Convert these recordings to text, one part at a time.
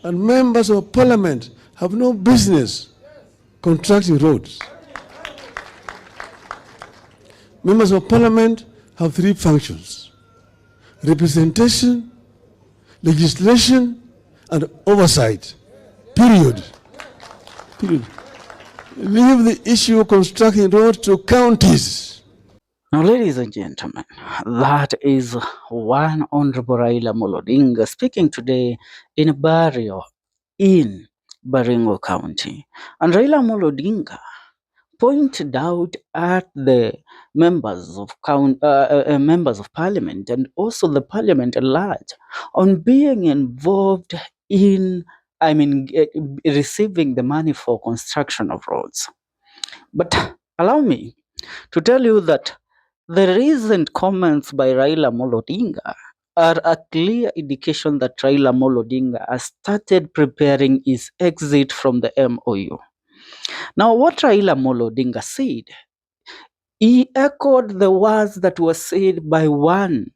And members of parliament have no business contracting roads. Members of parliament have three functions: representation, legislation, and oversight. Period. Period. Leave the issue of constructing roads to counties. Now, ladies and gentlemen, that is one Honorable Raila Odinga speaking today in a barrio in Baringo County. And Raila Odinga pointed out at the members of members of parliament and also the parliament at large on being involved in, receiving the money for construction of roads. But allow me to tell you that the recent comments by Raila Odinga are a clear indication that Raila Odinga has started preparing his exit from the MOU. Now, what Raila Odinga said, he echoed the words that were said by one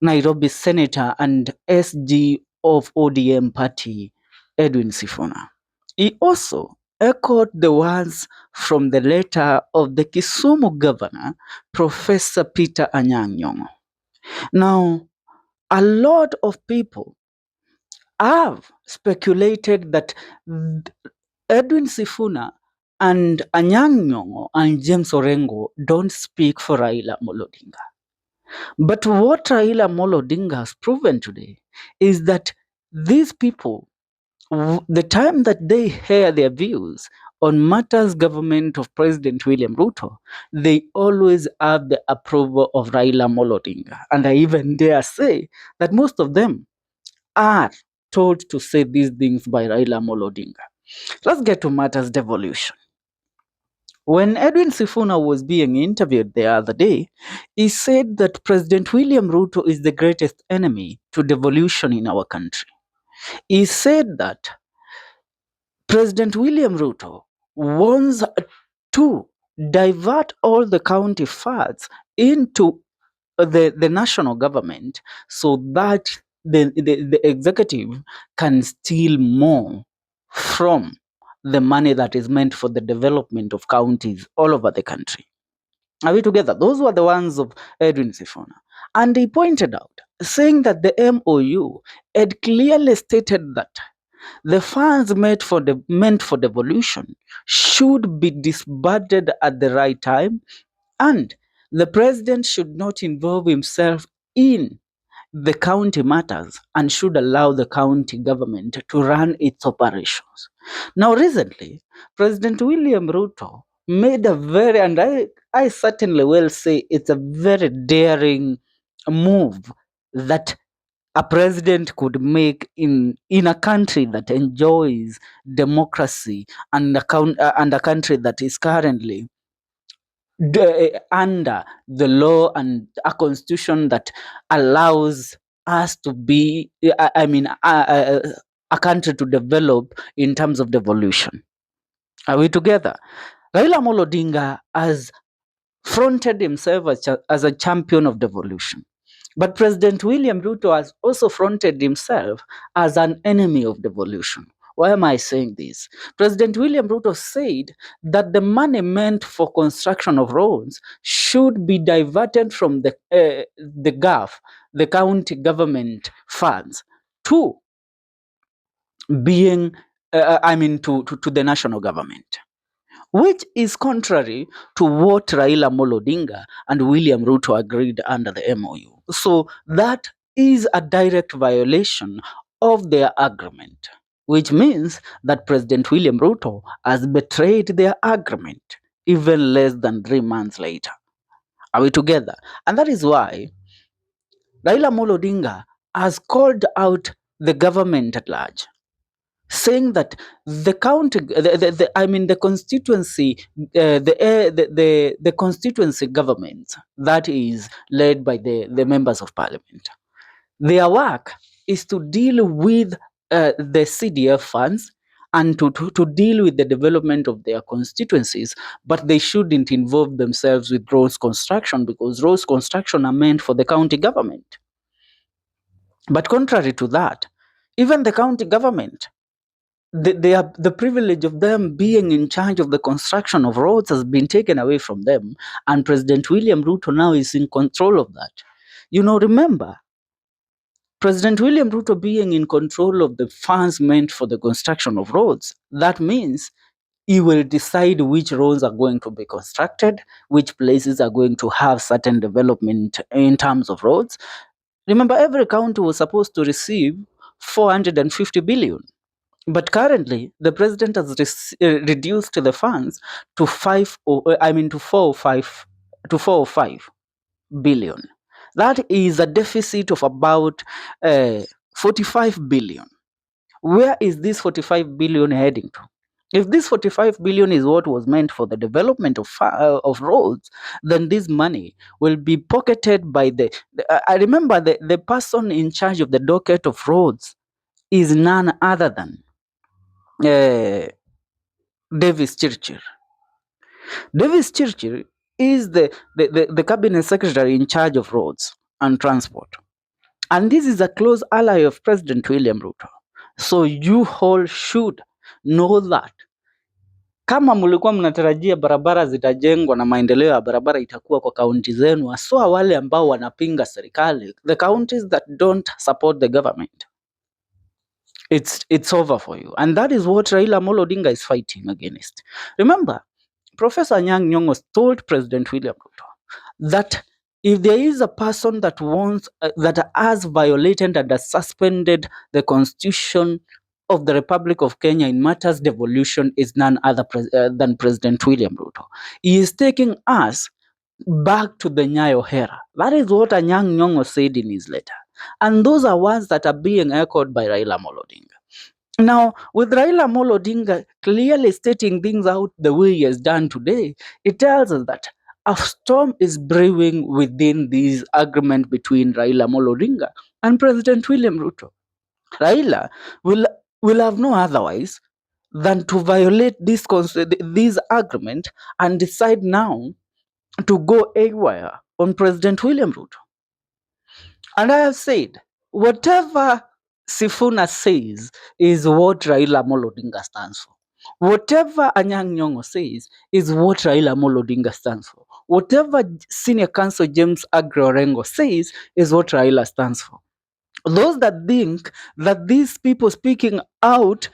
Nairobi senator and SG of ODM party, Edwin Sifuna. He also echoed the words from the letter of the Kisumu governor, Professor Peter Anyang' Nyong'o. Now, a lot of people have speculated that Edwin Sifuna and Anyang' Nyong'o and James Orengo don't speak for Raila Odinga. But what Raila Odinga has proven today is that these people, the time that they hear their views on matters government of President William Ruto, they always have the approval of Raila Odinga. And I even dare say that most of them are told to say these things by Raila Odinga. Let's get to matters devolution. When Edwin Sifuna was being interviewed the other day, he said that President William Ruto is the greatest enemy to devolution in our country. He said that President William Ruto wants to divert all the county funds into the national government so that the executive can steal more from the money that is meant for the development of counties all over the country. Are we together? Those were the ones of Edwin Sifuna. And he pointed out, saying that the MOU had clearly stated that the funds meant for devolution should be disbursed at the right time, and the president should not involve himself in the county matters and should allow the county government to run its operations. Now, recently, President William Ruto made a very, and I certainly will say it's a very daring move that a president could make in a country that enjoys democracy and a country that is currently under the law and a constitution that allows us to be, a country to develop in terms of devolution. Are we together? Raila Odinga has fronted himself as a champion of devolution. But President William Ruto has also fronted himself as an enemy of devolution. Why am I saying this? President William Ruto said that the money meant for construction of roads should be diverted from the GAF, the county government funds, to being, to the national government, which is contrary to what Raila Odinga and William Ruto agreed under the MOU. So that is a direct violation of their agreement, which means that President William Ruto has betrayed their agreement even less than 3 months later. Are we together? And that is why Raila Odinga has called out the government at large, saying that the county, the constituency, the constituency government that is led by the members of parliament, their work is to deal with the CDF funds and to deal with the development of their constituencies, but they shouldn't involve themselves with roads construction because roads construction are meant for the county government. But contrary to that, Even the county government, the privilege of them being in charge of the construction of roads has been taken away from them, and President William Ruto now is in control of that. Remember, President William Ruto being in control of the funds meant for the construction of roads, that means he will decide which roads are going to be constructed, which places are going to have certain development in terms of roads. Remember, every county was supposed to receive 450 billion. But currently, the president has reduced the funds to 405 billion. That is a deficit of about 45 billion. Where is this 45 billion heading to? If this 45 billion is what was meant for the development of roads, then this money will be pocketed by I remember the person in charge of the docket of roads is none other than uh, Davis Chirchir. Davis Chirchir is the cabinet secretary in charge of roads and transport. And this is a close ally of President William Ruto. So you all should know that kama mlikuwa mnatarajia barabara zitajengwa na maendeleo ya barabara itakuwa kwa kaunti zenu, haswa wale ambao wanapinga serikali, the counties that don't support the government, it's over for you. And that is what Raila Amolo Odinga is fighting against. Remember, Professor Anyang' Nyong'o told President William Ruto that if there is a person that that has violated and has suspended the Constitution of the Republic of Kenya in matters devolution, is none other than President William Ruto. He is taking us back to the Nyayo era. That is what Anyang' Nyong'o said in his letter. And those are words that are being echoed by Raila Amolo Odinga. Now, with Raila Amolo Odinga clearly stating things out the way he has done today, it tells us that a storm is brewing within this agreement between Raila Amolo Odinga and President William Ruto. Raila will have no otherwise than to violate this agreement and decide now to go haywire on President William Ruto. And I have said, whatever Sifuna says is what Raila Amolo Odinga stands for. Whatever Anyang' Nyong'o says is what Raila Amolo Odinga stands for. Whatever Senior Counsel James Aggrey Orengo says is what Raila stands for. Those that think that these people speaking out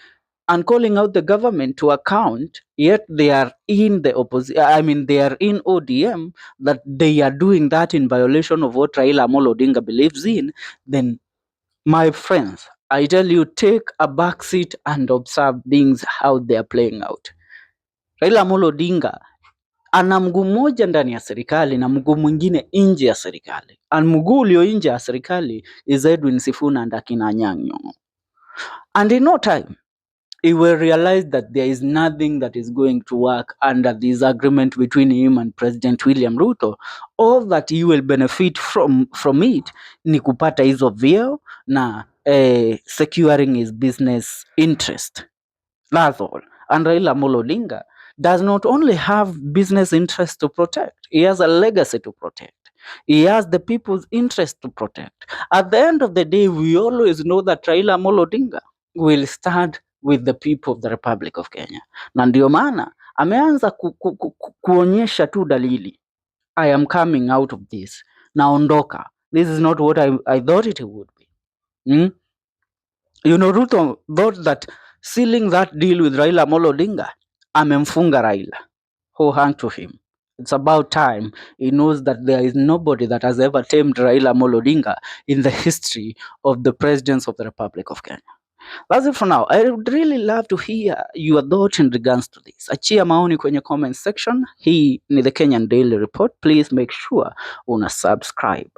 and calling out the government to account, yet they are in the opposition, they are in ODM, that they are doing that in violation of what Raila Amolo Odinga believes in, then my friends, I tell you, take a back seat and observe things how they are playing out. Raila Amolo Odinga ana mguu mmoja ndani ya serikali na mguu mwingine nje ya serikali. And mguu ulio nje ya serikali is Edwin Sifuna and akina Anyang' Nyong'o. And in no time, he will realize that there is nothing that is going to work under this agreement between him and President William Ruto. All that he will benefit from it ni kupata hizo vyeo na securing his business interest. That's all. And Raila Amolo Odinga does not only have business interests to protect, he has a legacy to protect. He has the people's interest to protect. At the end of the day, we always know that Raila Amolo Odinga will stand with the people of the Republic of Kenya. Na ndio maana ameanza kuonyesha tu dalili. I am coming out of this. Naondoka. This is not what I thought it would be. Ruto thought that sealing that deal with Raila Amolo Odinga, amemfunga Raila. Who hung to him. It's about time he knows that there is nobody that has ever tamed Raila Amolo Odinga in the history of the presidents of the Republic of Kenya. That's it for now. I would really love to hear your thoughts in regards to this. Achia maoni kwenye comment section. Hii ni the Kenyan Daily Report. Please make sure una subscribe.